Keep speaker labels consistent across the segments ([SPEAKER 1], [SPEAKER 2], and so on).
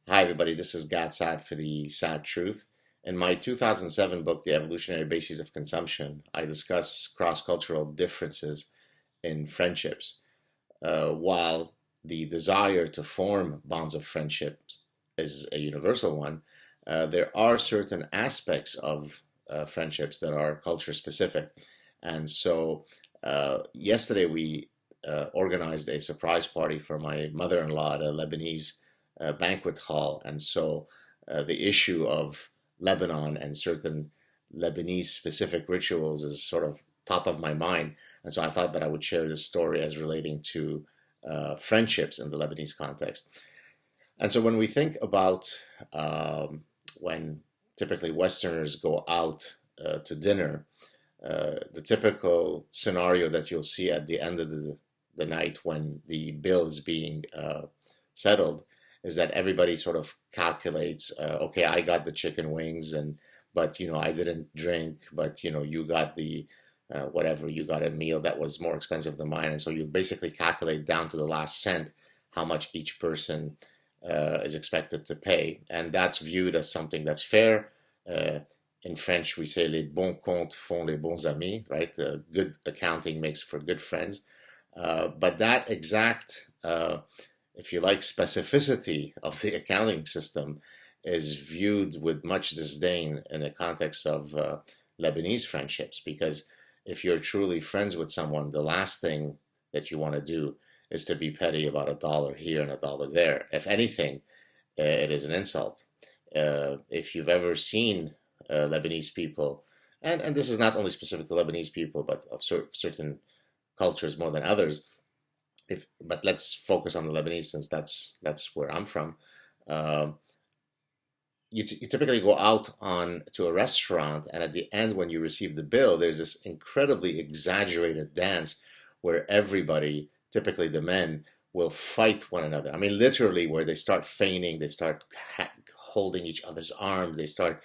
[SPEAKER 1] Hi, everybody. This is Saad for the Sad Truth. In my 2007 book, The Evolutionary Bases of Consumption, I discuss cross-cultural differences in friendships. While the desire to form bonds of friendships is a universal one, there are certain aspects of friendships that are culture specific. And so yesterday we organized a surprise party for my mother-in-law at a Lebanese banquet hall. And so the issue of Lebanon and certain Lebanese specific rituals is sort of top of my mind. And so I thought that I would share this story as relating to friendships in the Lebanese context. And so when we think about when typically Westerners go out to dinner, the typical scenario that you'll see at the end of the night when the bill is being settled is that everybody sort of calculates, okay, I got the chicken wings, but I didn't drink, but you got the whatever, you got a meal that was more expensive than mine, and so you basically calculate down to the last cent how much each person is expected to pay, and that's viewed as something that's fair. In French, we say les bons comptes font les bons amis, right? Good accounting makes for good friends. But that exact, if you like, specificity of the accounting system is viewed with much disdain in the context of Lebanese friendships, because if you're truly friends with someone, the last thing that you want to do is to be petty about a dollar here and a dollar there. If anything, it is an insult. If you've ever seen Lebanese people, and this is not only specific to Lebanese people, but of certain cultures more than others. But let's focus on the Lebanese since that's where I'm from. You typically go out to a restaurant, and at the end, when you receive the bill, there's this incredibly exaggerated dance where everybody, typically the men, will fight one another. I mean, literally, where they start feigning, they start holding each other's arms, they start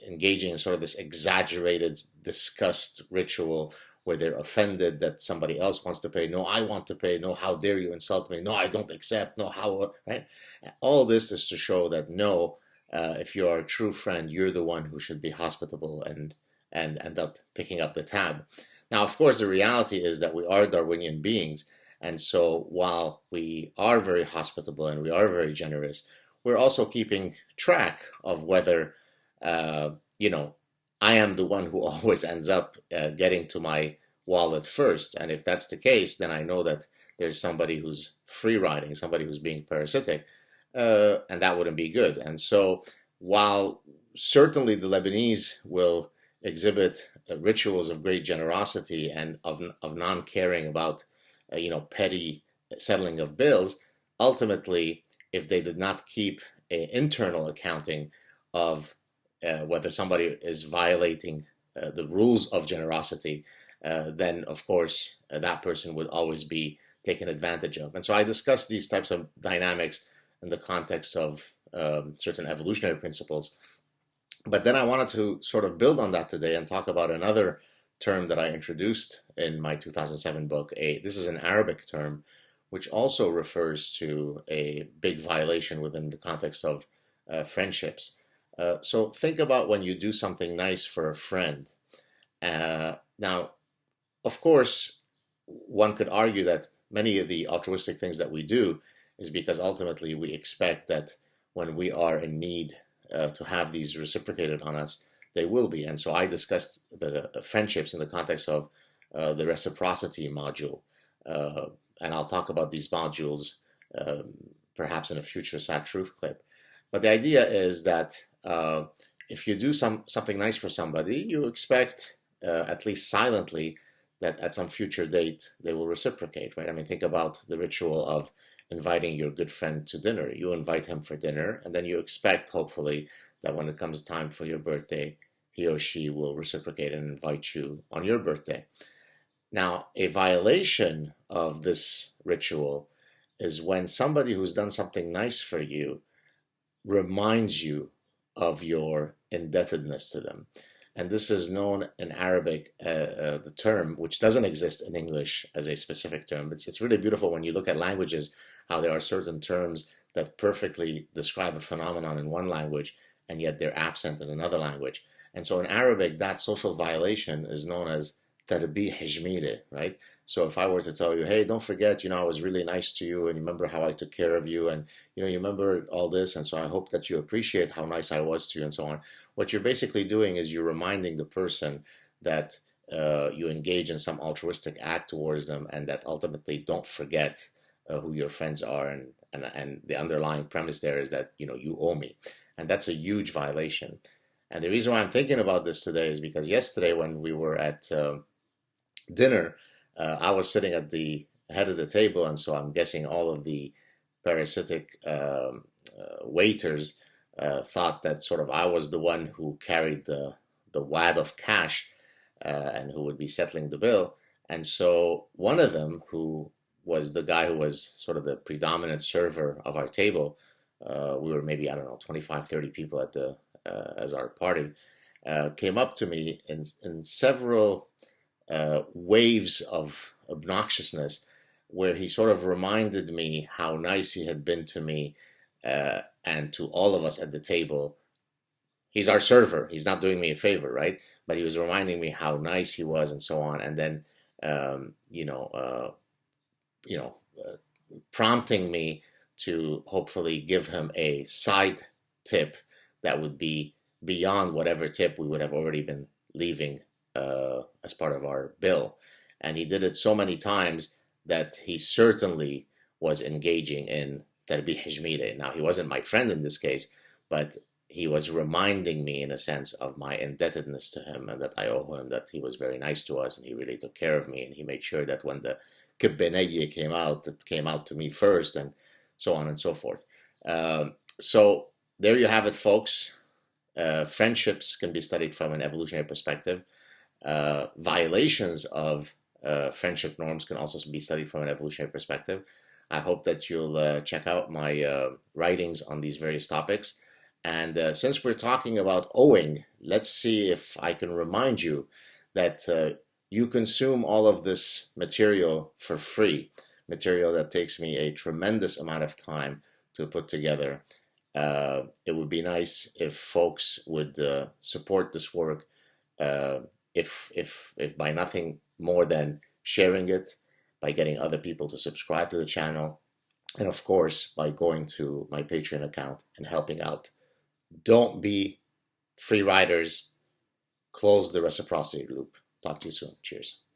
[SPEAKER 1] engaging in sort of this exaggerated disgust ritual where they're offended that somebody else wants to pay. No, I want to pay. No, how dare you insult me? No, I don't accept. No, how, right? All this is to show that no, if you are a true friend, you're the one who should be hospitable and end up picking up the tab. Now, of course, the reality is that we are Darwinian beings. And so while we are very hospitable and we are very generous, we're also keeping track of whether, I am the one who always ends up getting to my wallet first. And if that's the case, then I know that there's somebody who's free riding, somebody who's being parasitic, and that wouldn't be good. And so while certainly the Lebanese will exhibit rituals of great generosity and of non-caring about, petty settling of bills, ultimately, if they did not keep an internal accounting of whether somebody is violating the rules of generosity, then of course that person would always be taken advantage of. And so I discussed these types of dynamics in the context of certain evolutionary principles. But then I wanted to sort of build on that today and talk about another term that I introduced in my 2007 book. This is an Arabic term, which also refers to a big violation within the context of friendships. So think about when you do something nice for a friend. Now, of course, one could argue that many of the altruistic things that we do is because ultimately we expect that when we are in need to have these reciprocated on us, they will be. And so I discussed the friendships in the context of the reciprocity module. And I'll talk about these modules perhaps in a future Sad Truth clip. But the idea is that if you do something nice for somebody, you expect, at least silently, that at some future date they will reciprocate, right? I mean, think about the ritual of inviting your good friend to dinner. You invite him for dinner, and then you expect, hopefully, that when it comes time for your birthday, he or she will reciprocate and invite you on your birthday. Now, a violation of this ritual is when somebody who's done something nice for you reminds you of your indebtedness to them. And this is known in Arabic, the term, which doesn't exist in English as a specific term. It's really beautiful when you look at languages, how there are certain terms that perfectly describe a phenomenon in one language, and yet they're absent in another language. And so in Arabic, that social violation is known as تربية حجمية, right? So if I were to tell you, hey, don't forget, I was really nice to you, and you remember how I took care of you, and you remember all this, and so I hope that you appreciate how nice I was to you, and so on. What you're basically doing is you're reminding the person that you engage in some altruistic act towards them, and that ultimately don't forget who your friends are, and the underlying premise there is that you owe me, and that's a huge violation. And the reason why I'm thinking about this today is because yesterday when we were at dinner, I was sitting at the head of the table, and so I'm guessing all of the parasitic waiters thought that sort of I was the one who carried the wad of cash and who would be settling the bill. And so one of them, who was the guy who was sort of the predominant server of our table, we were maybe, I don't know, 25, 30 people at the as our party, came up to me in several waves of obnoxiousness, where he sort of reminded me how nice he had been to me and to all of us at the table. He's our server. He's not doing me a favor, right? But he was reminding me how nice he was, and so on. And then, prompting me to hopefully give him a side tip that would be beyond whatever tip we would have already been leaving as part of our bill. And he did it so many times that he certainly was engaging in tarbih hijmire. Now, he wasn't my friend in this case, but he was reminding me, in a sense, of my indebtedness to him, and that I owe him, that he was very nice to us, and he really took care of me, and he made sure that when the kibbeneye came out, it came out to me first, and so on and so forth. So there you have it, folks. Friendships can be studied from an evolutionary perspective. Violations of friendship norms can also be studied from an evolutionary perspective. I hope that you'll check out my writings on these various topics. And since we're talking about owing, let's see if I can remind you that you consume all of this material for free, material that takes me a tremendous amount of time to put together. It would be nice if folks would support this work, if by nothing more than sharing it, by getting other people to subscribe to the channel, and of course by going to my Patreon account and helping out. Don't be free riders. Close the reciprocity loop. Talk to you soon. Cheers.